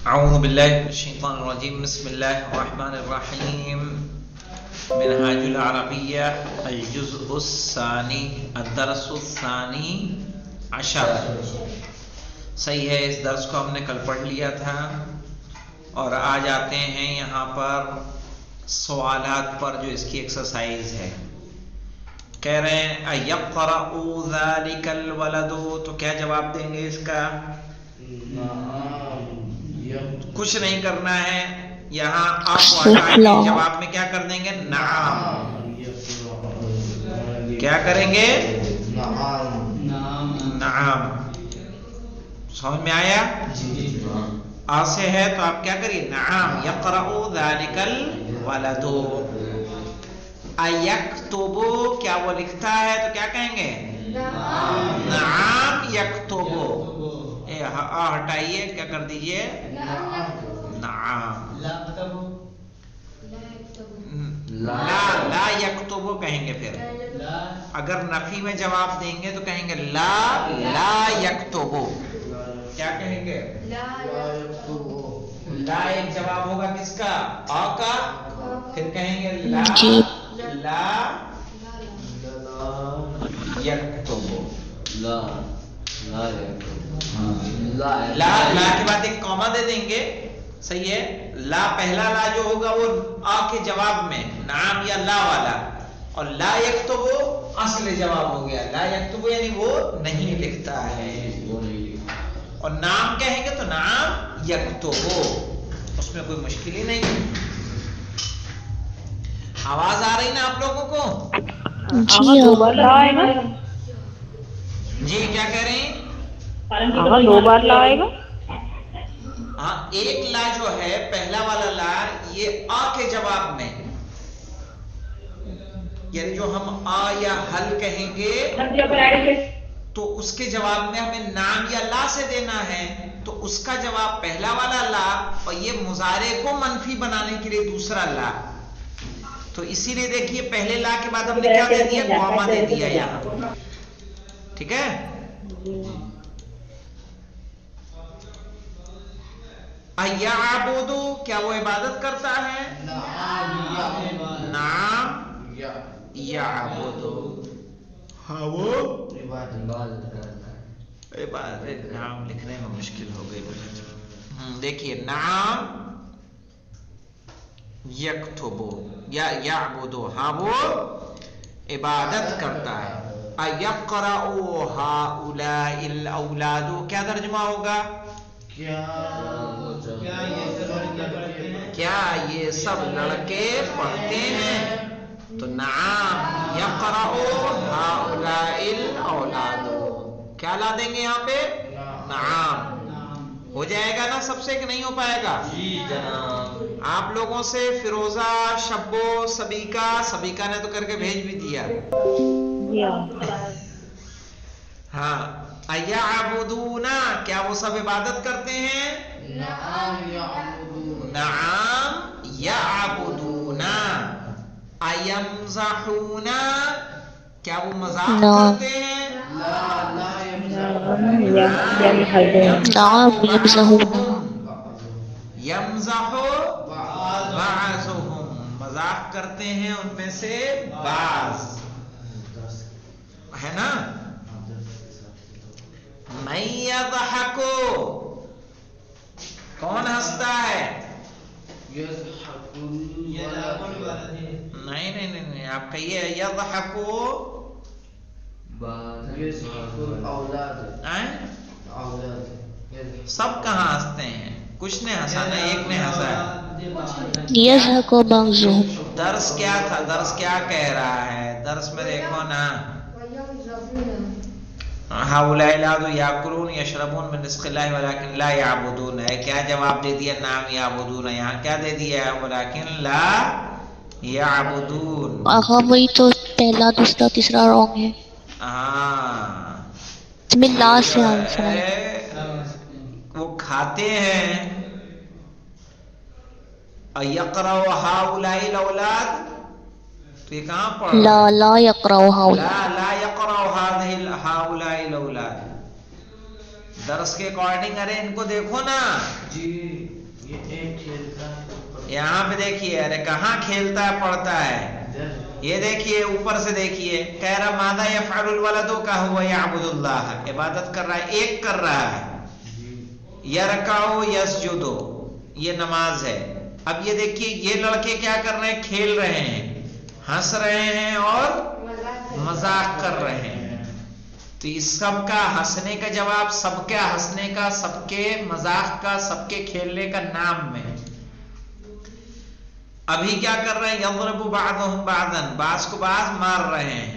اعوذ باللہ من الشیطان الرجیم بسم اللہ الرحمن الرحیم منہاج العربیہ الجزء الثانی الدرس الثانی عشر. صحیح ہے، اس درس کو ہم نے کل پڑھ لیا تھا اور آج آتے ہیں یہاں پر سوالات پر جو اس کی ایکسرسائز ہے. کہہ رہے ہیں اَيَقْرَأُ ذَلِكَ الْوَلَدُ، تو کیا جواب دیں گے اس کا؟ کچھ نہیں کرنا ہے، یہاں آپ ہٹا کے جواب میں کیا کر دیں گے؟ نعم. کیا کریں گے؟ نعم. سمجھ میں آیا؟ آ سے ہے تو آپ کیا کریے؟ نعم یقرأ ذلک الولد. ایکتب، کیا وہ لکھتا ہے تو کیا کہیں گے؟ نعم یکتب. ہٹائیے، کیا کر دیجئے؟ نعم. لا یکتب کہیں گے. پھر اگر نفی میں جواب دیں گے تو کہیں گے لا یکتب. کیا کہیں گے؟ لا ایک جواب ہوگا کس کا؟ آ کا. پھر کہیں گے لا یکتب. لا کے بعد ایک کاما دے دیں گے. صحیح ہے. لا پہلا لا جو ہوگا وہ آ کے جواب میں نعم یا لا والا، اور لا یکتب وہ اصل جواب ہو گیا. لا یکتب یعنی وہ نہیں لکھتا ہے. اور نام کہیں گے تو نام یکتب، اس میں کوئی مشکل ہی نہیں. آواز آ رہی نا آپ لوگوں کو؟ جی کیا کہہ رہے ہیں؟ دو بار لا آئے گا. ہاں، ایک لا جو ہے پہلا والا لا یہ آ کے جواب میں، یعنی جو ہم آ یا حل کہیں گے تو اس کے جواب میں ہمیں نام یا لا سے دینا ہے. تو اس کا جواب پہلا والا لا، اور یہ مضارع کو منفی بنانے کے لیے دوسرا لا. تو اسی لیے دیکھیے پہلے لا کے بعد ہم نے کیا دے دیا؟ کاما دے دیا یہاں. ٹھیک ہے. اَيَعْبُدُ، کیا وہ عبادت کرتا ہے؟ نعم یعبد. ہاں وہ عبادت. نام لکھنے میں مشکل ہو گئی. دیکھیے نعم یکتب یا یعبد، ہاں وہ عبادت کرتا ہے. اَيَقْرَأُ هَؤُلَاءِ الْأَوْلَادُ، کیا ترجمہ ہوگا؟ کیا یہ سب لڑکے پڑھتے ہیں؟ تو نعم یقرأ هؤلاء الاولاد. کیا لا دیں گے یہاں پہ؟ نعم. ہو جائے گا نا سب سے کہ نہیں ہو پائے گا؟ جی جناب. آپ لوگوں سے فیروزہ، شبو، سبیکا نے تو کر کے بھیج بھی دیا. ہاں. اَيَعْبُدُونَ، کیا وہ سب عبادت کرتے ہیں؟ نعم یعبدون. اَيَمْزَحُونَ، کیا وہ مذاق کرتے ہیں؟ یمزح بعضهم، مذاق کرتے ہیں ان میں سے بعض، ہے نا. من یضحک، کون ہنستا ہے؟ نہیں آپ کہیے یضحک. سب کہاں ہنستے ہیں؟ کچھ نے ہنسا نا، ایک نے ہنسا ہے. درس کیا تھا؟ درس کیا کہہ رہا ہے؟ درس میں دیکھو نا. هؤلاء الأولاد يأكلون يشربون من رزق الله ولكن لا يعبدون. کیا جواب دے دیا؟ نام یعبدون. یہاں کیا دے دیا؟ ولكن لا يعبدون. وہی تو پہلا دوسرا تیسرا رونگ ہے. ہاں، بسم اللہ سے آنسر. وہ کھاتے ہیں. يقرأ هؤلاء الأولاد، تو یہ کہاں پڑھ رہا ہے؟ لا يقرأ هؤلاء. لا يقرأ هؤلاء الأولاد. درس کے اکارڈنگ ارے ان کو دیکھو نا. جی یہاں پہ دیکھیے، ارے کہاں کھیلتا ہے پڑھتا ہے، یہ دیکھیے اوپر سے دیکھیے، کہہ رہا ماذا یفعل الولد کا ہوا یعبد اللہ، عبادت کر رہا ہے، ایک کر رہا ہے، یرکع یسجد، یہ نماز ہے۔ اب یہ دیکھیے یہ لڑکے کیا کر رہے ہیں، کھیل رہے ہیں، ہنس رہے ہیں اور مذاق کر رہے ہیں۔ تو اس سب کا ہنسنے کا جواب، سب کا ہنسنے کا، سب کے مذاق کا، سب کے کھیلنے کا نام میں ابھی کیا کر رہے ہیں، یضرب بعضهم بعضا، بعض کو بعض مار رہے ہیں۔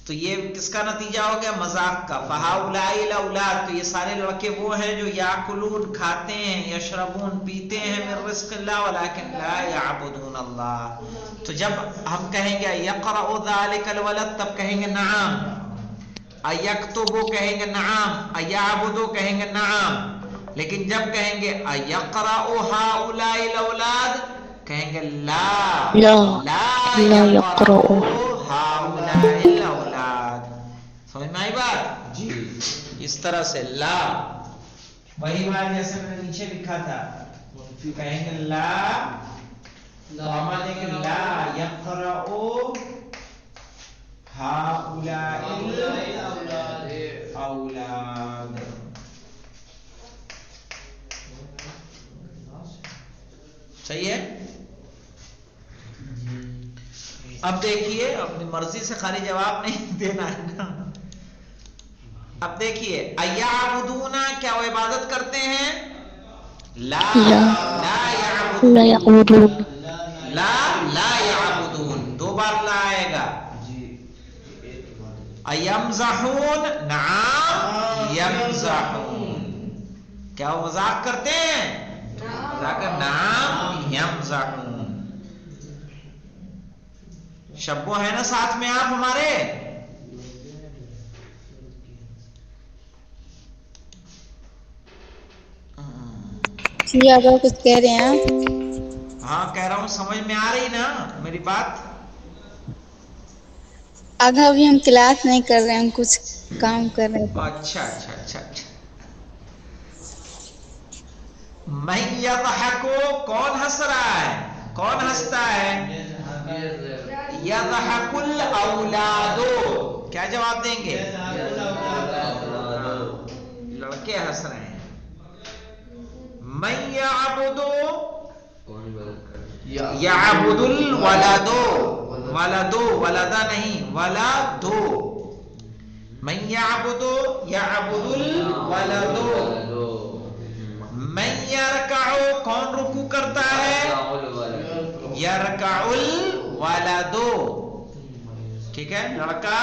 تو یہ کس کا نتیجہ ہو گیا، مذاق کا۔ فہؤلاء الاولاد، تو یہ سارے لڑکے وہ ہیں جو یاکلون کھاتے ہیں، یشربون پیتے ہیں، من رزق اللہ ولکن لا یعبدون اللہ۔ تو جب ہم کہیں گے یقرأ ذلک الولد، تب کہیں گے نعم، ایکتبو کہیں گے نعم، ایعبدو کہیں گے نعم، لیکن جب کہیں گے ایقرأ ہؤلاء الاولاد، کہیں گے لا یقرأ ہؤلاء الاولاد۔ سمجھ میں آئی بات؟ جی، اس طرح سے لا، وہی بات جیسے میں نے نیچے لکھا تھا، کہیں گے لا، مانے کہ لا یقرأ ہؤلاء الاولاد۔ صحیح ہے؟ اب دیکھیے، اپنی مرضی سے خالی جواب نہیں دینا ہے نا۔ اب دیکھیے ایعبدون، کیا وہ عبادت کرتے ہیں، لا یعبدون، لا یعبدون، دو بار لا آئے گا۔ ایمزحون، نعم یمزحون، کیا وہ مذاق کرتے ہیں، مذاق، نعم یمزحون۔ شبو ہے نا ساتھ میں آپ ہمارے، جی آپ کچھ کہہ رہے ہیں؟ ہاں کہہ رہا ہوں، سمجھ میں آ رہی نا میری بات؟ آگے ابھی ہم کلاس نہیں کر رہے ہیں، ہم کچھ کام کر رہے تھے۔ اچھا اچھا اچھا اچھا۔ من یضحک، کون ہنس رہا ہے، کون ہنستا ہے، یضحک الاولاد، کیا جواب دیں گے، لڑکے ہنس رہے ہیں۔ من یعبد، یعبد الولد، ولد، ولدا نہیں، ولد، من یعبد، یعبد الولد۔ من یرکع، کون رکوع کرتا ہے، یرکع الولد، ٹھیک ہے، لڑکا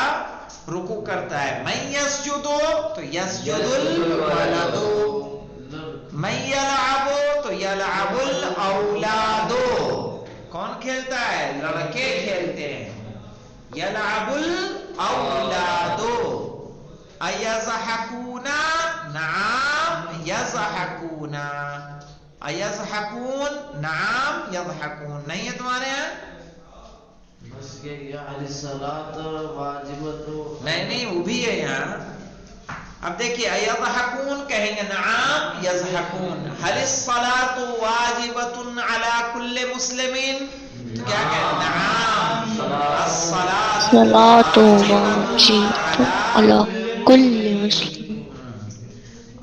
رکوع کرتا ہے۔ من یسجد، تو یسجد الولد۔ من یلعب، تو یلعب الاولاد، کون کھیلتا ہے، لڑکے کھیلتے ہیں، یلعب الاولاد۔ ایضحکون، نعم یضحکون، ایضحکون، نعم یضحکون، نہیں ہے تمہارے یہاں؟ نہیں وہ بھی ہے یہاں۔ اب دیکھیے ایضحکون کہیں گے نعم یضحکون۔ هل الصلاة واجبة على كل مسلم، تو کیا کہیں، نعم الصلاة واجب علی کل مسلم۔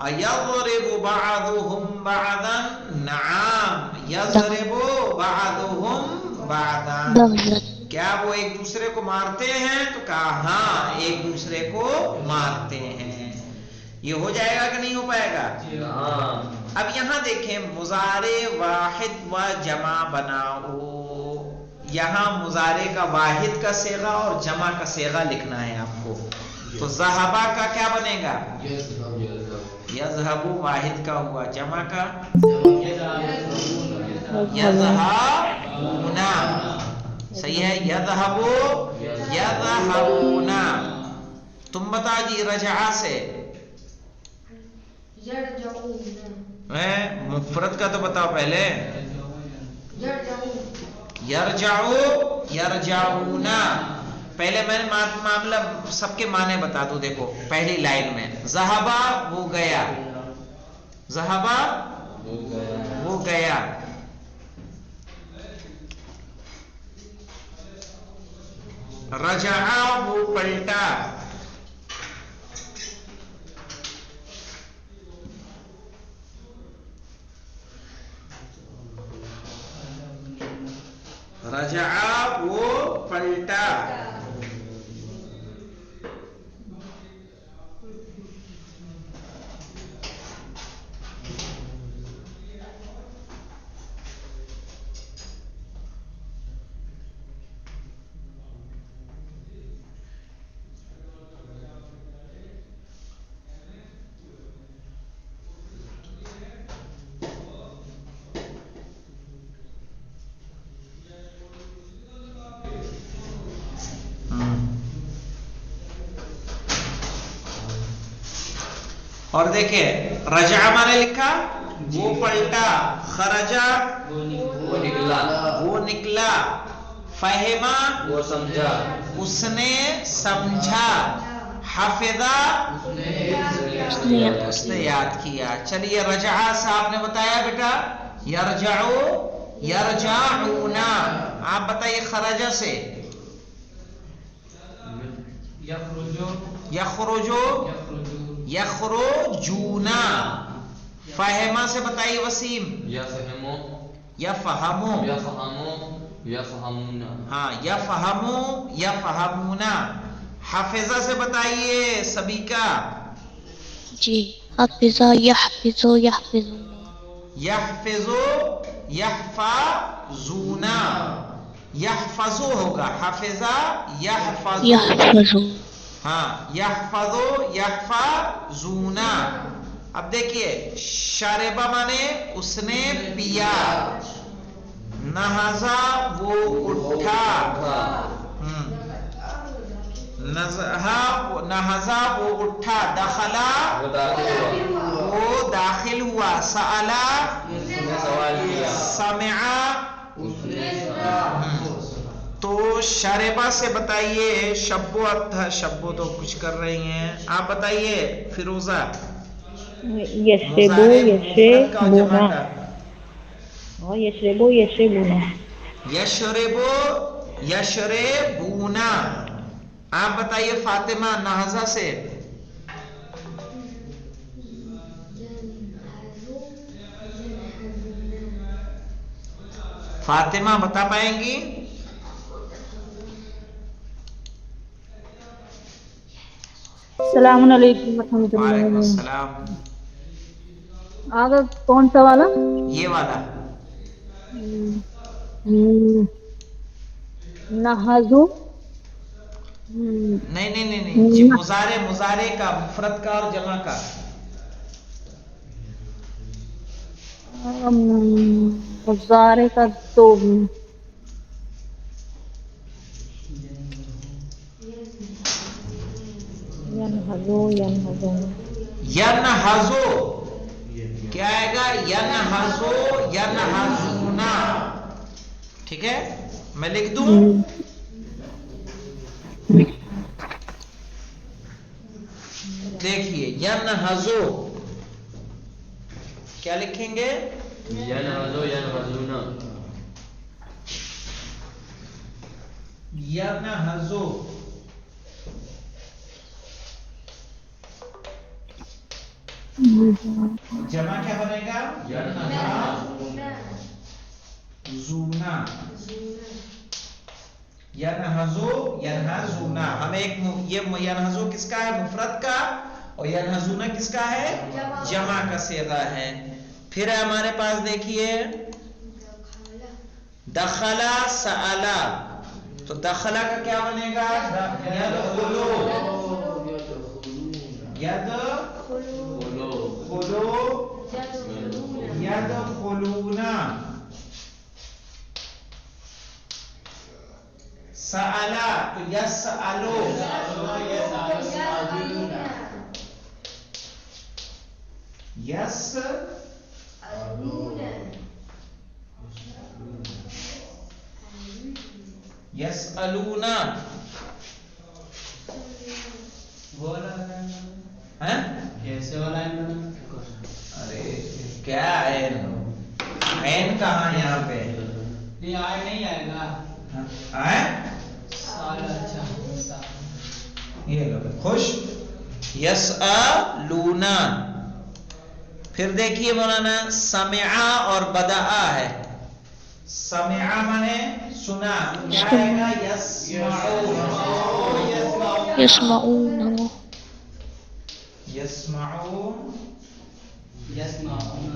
ایضرب بعضهم بعضا، نعم یضرب بعضهم بعضا، کیا وہ ایک دوسرے کو مارتے ہیں، تو کہا ہاں ایک دوسرے کو مارتے ہیں۔ یہ ہو جائے گا کہ نہیں ہو پائے گا؟ اب یہاں دیکھیں مضارع واحد و جمع بناؤ، یہاں مضارع کا واحد کا صیغہ اور جمع کا صیغہ لکھنا ہے آپ کو۔ تو ذہبا کا کیا بنے گا، یذہبو واحد کا ہوا، جمع کا یذہبون، صحیح ہے، یذہبو یذہبون۔ تم بتا جی رجعہ سے، مفرد کا تو بتاؤ پہلے، یرجعو یرجعون۔ پہلے میں نے معاملہ سب کے معنی بتا دوں، دیکھو پہلی لائن میں ذہبا وہ گیا، ذہبا وہ گیا. رجع وہ پلٹا. رجع وہ پلٹا. اور دیکھیں رجع میں نے لکھا وہ پلٹا، خرجا وہ نکلا، فہما وہ سمجھا، اس نے سمجھا، حفظا اس نے یاد کیا. چلیے رجع سے آپ نے بتایا بیٹا یرجعو یرجعونا. آپ بتائیے خرجا سے یخرجو یخرجونا. فہما سے بتائیے وسیم یفہمو یفہمو یفہمو یفہمونا. ہاں یفہمو یفہمونا. حافظہ سے بتائیے سبیکا جی حافظہ یحفظو یحفظون. یحفظو یحفظونا. یحفظو ہوگا، حافظہ یحفظو. یحفظو. ہاں یحفظو یحفظونا. اب دیکھیے شاربہ مانے اس نے پیا، نہزا وہ اٹھا، نہزا وہ اٹھا، دخلا وہ داخل ہوا، سألا سوال کیا، سمعا. تو شاربہ سے بتائیے شبو تو کچھ کر رہی ہیں. آپ بتائیے فیروزہ یشربو یشربونا. یشربو یشربونا. یشربو یشربونا. آپ بتائیے فاطمہ نہزہ سے فاطمہ بتا پائیں گی؟ السلام علیکم ورحمۃ وعلیکم اللہ. السلام. آگے کون سا والا؟ یہ والا نہزو. نہیں نہیں نہیں نہیں جی، مضارع کا، مفرد کا اور جمع کا. مضارع کا تو ینہزو ینہزون. ینہزو کیا آئے گا؟ ینہزو ینہزونا. ٹھیک ہے میں لکھ دوں. دیکھیے ینہزو کیا لکھیں گے؟ ینہزو ینہزونا. ینہزو جمع کیا بنے گا؟ ینہزونا. ینہزو ینہزونا. ہمیں ایک یہ ینہزو کس کا ہے؟ مفرد کا. اور ینہزونا کس کا ہے؟ جمع کا صیغہ ہے. پھر ہمارے پاس دیکھیے دخلا سألا. تو دخلا کا کیا بنے گا؟ یدخلو یدخلونا. سألا تو یسألو. یسألونا. کیسے والا ہے؟ ارے کیا ہے عین کہاں یہاں پہ یہ آئے نہیں آئے گا آئے اچھا یہ لو خوش یسألونا. پھر دیکھیے مولانا سمعا اور بدعا ہے. سمعا مانے سنا, کیا آئے گا یسمعون. يسمعون یسمعون. یسمعون.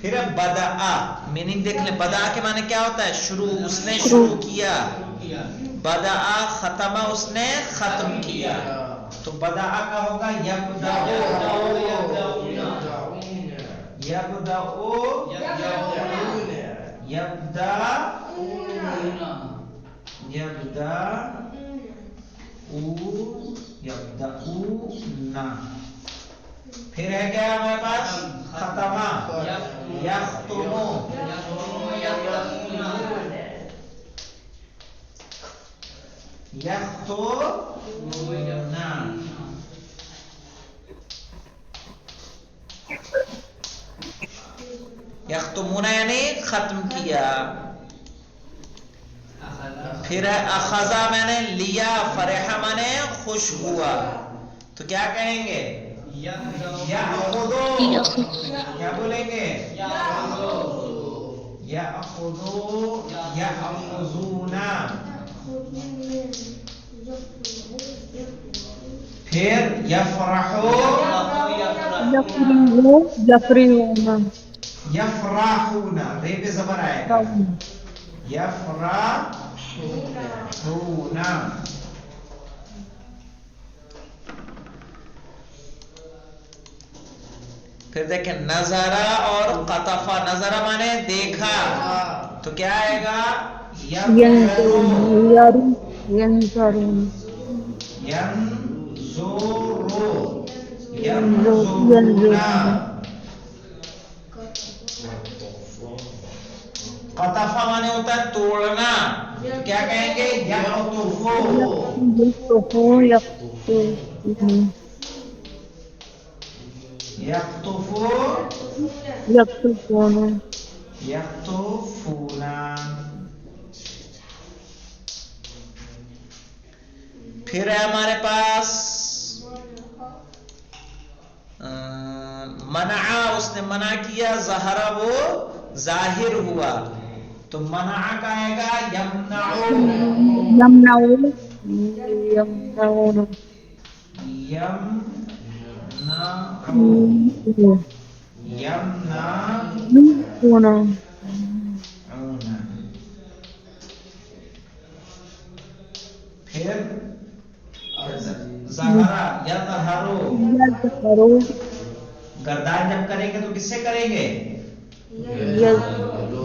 پھر اب بدعا میننگ دیکھ لیں. بدعا کے معنی کیا ہوتا ہے؟ شروع, اس نے شروع کیا. بدعا ختمہ, اس نے ختم کیا. تو بدعا کا ہوگا یبدعو. یبدعو یبدعونا. پھر ہے کیا ہمارے پاس ختمہ یختمو. یختمونا. یختمونا یعنی ختم کیا. پھر ہے اخذا میں نے لیا, فرحہ میں نے خوش ہوا. تو کیا کہیں گے؟ یأخذو. کیا بولیں گے؟ یأخذو یأخذونا. پھر یفرحو يفرحون یفرحونا. رے پہ زبر آئے گا. یفرحونا. پھر دیکھیں نظرہ اور قطفہ. نظرہ مانے دیکھا, تو کیا آئے گا؟ ينظرون ينظرون ينظرونا. قطفہ مانے ہوتا ہے توڑنا, تو کیا کہیں گے؟ یقطفو. یقطفو يقطفون یقطفونا. پھر ہے ہمارے پاس منع, اس نے منع کیا. ظہرا وہ ظاہر ہوا, تو منع کا آئے گا یمنعو. يمنعون یمنعو. پھر ظہرا یظہرو. گردان جب کریں گے تو کس سے کریں گے؟ یظہرو.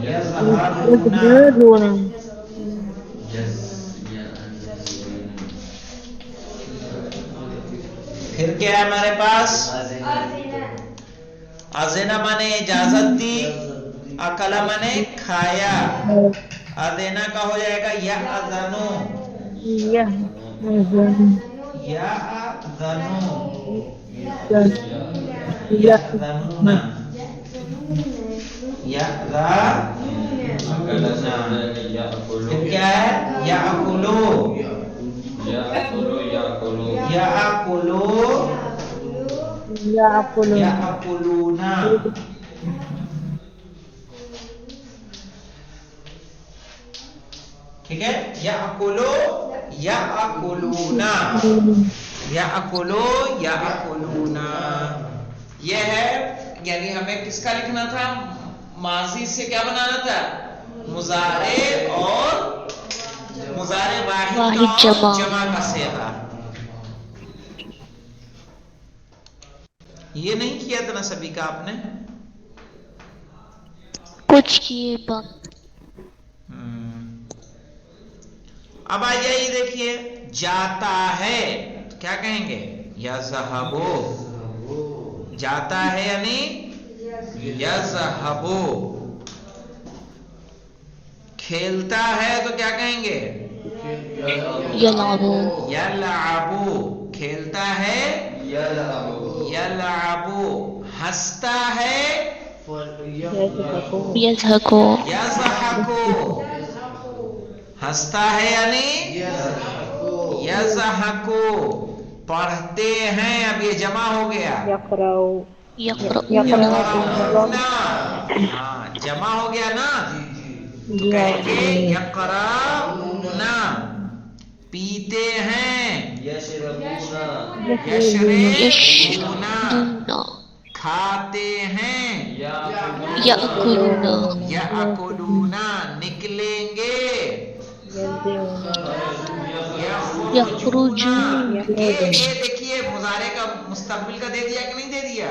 یظہرونا. پھر کیا ہے ہمارے پاس؟ اذنا مانے اجازت دی, اکلا مانے کھایا. اذنا کا ہو جائے گا یأذنو. یأذنو. یأذنونا. یأذنونا. پھر کیا ہے؟ یأکلو. یأکلو. یأکلونا. ٹھیک ہے, یأکلو یأکلونا. یأکلو یأکلونا. یہ ہے, یعنی ہمیں کس کا لکھنا تھا؟ ماضی سے کیا بنانا تھا؟ مضارع اور مضارع واحد کا جمع کا صیغہ. یہ نہیں کیا تھا نا سبھی کا آپ نے؟ کچھ کیے بند. اب آ جائیے, دیکھیے جاتا ہے تو کیا کہیں گے؟ یذہبو. جاتا ہے یعنی یذہبو. کھیلتا ہے تو کیا کہیں گے؟ یلعبو. یلعبو. کھیلتا ہے، یلعب یلعبو ہنستا ہے، يضحك یضحکو ہنستا ہے یعنی یضحکو پڑھتے ہیں، اب یہ جمع ہو گیا، يقرأ یقرؤون، ہاں جمع ہو گیا نا، تو کہیں گے یقرؤون، پیتے ہیں، یشربون یشربون، يشربون کھاتے ہیں، يأكلون یأکلون نکلیں گے، يخرجون یہ دیکھیے مضارع کا مستقبل کا دے دیا کہ نہیں دے دیا؟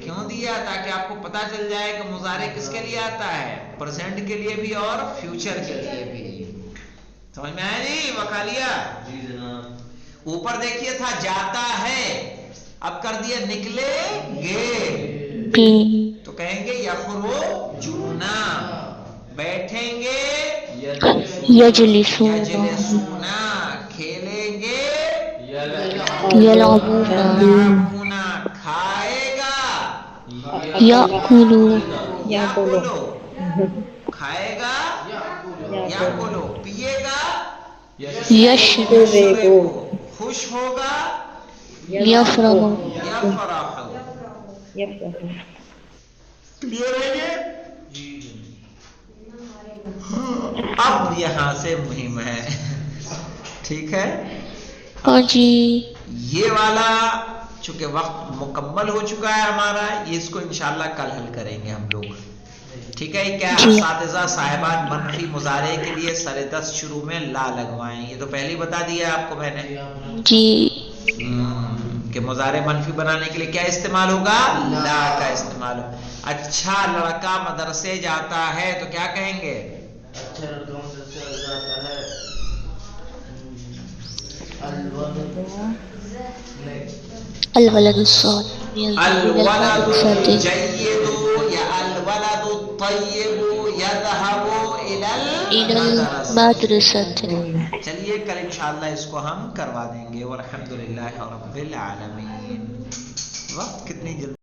کیوں دیا؟ تاکہ آپ کو پتا چل جائے کہ مضارع کس کے لیے آتا ہے، پریزنٹ کے لیے بھی اور فیوچر کے لیے بھی۔ سمجھ میں آیا جی وکالیہ؟ جی جناب۔ اوپر دیکھیے تھا جاتا ہے، اب کر دیا نکلے گے، تو کہیں گے یخرجون، بیٹھیں گے، يجلسون یجلسون، کھیلیں گے، يلعبون یلعبون، کھائے گا، يأكلون یاکلو، کھائے گا، یاکلو، پیے گا، يشرب یشربو، خوش ہوگا، يفرح یفرح، کلیئر ہے یہ؟ اب یہاں سے مہم ہے، ٹھیک ہے؟ ہاں جی یہ والا چونکہ وقت مکمل ہو چکا ہے ہمارا، یہ اس کو انشاءاللہ کل حل کریں گے ہم لوگ، ٹھیک ہے؟ کیا جی اساتذہ صاحبان منفی مضارع کے لیے سر دست شروع میں لا لگوائیں، یہ تو پہلے ہی بتا دیا آپ کو میں نے جی کہ مضارع منفی بنانے کے لیے کیا استعمال ہوگا؟ لا کا استعمال ہوگا۔ اچھا لڑکا مدرسے جاتا ہے تو کیا کہیں گے؟ اچھا لڑکا مدرسے جاتا ہے، الولد الصالح الولد الجيد الجيد یا الولد الطیب یذهب إلى الى المدرسة۔ چلیے کل انشاءاللہ اس کو ہم کروا دیں گے، والحمدللہ رب العالمین۔ وقت کتنی جلدی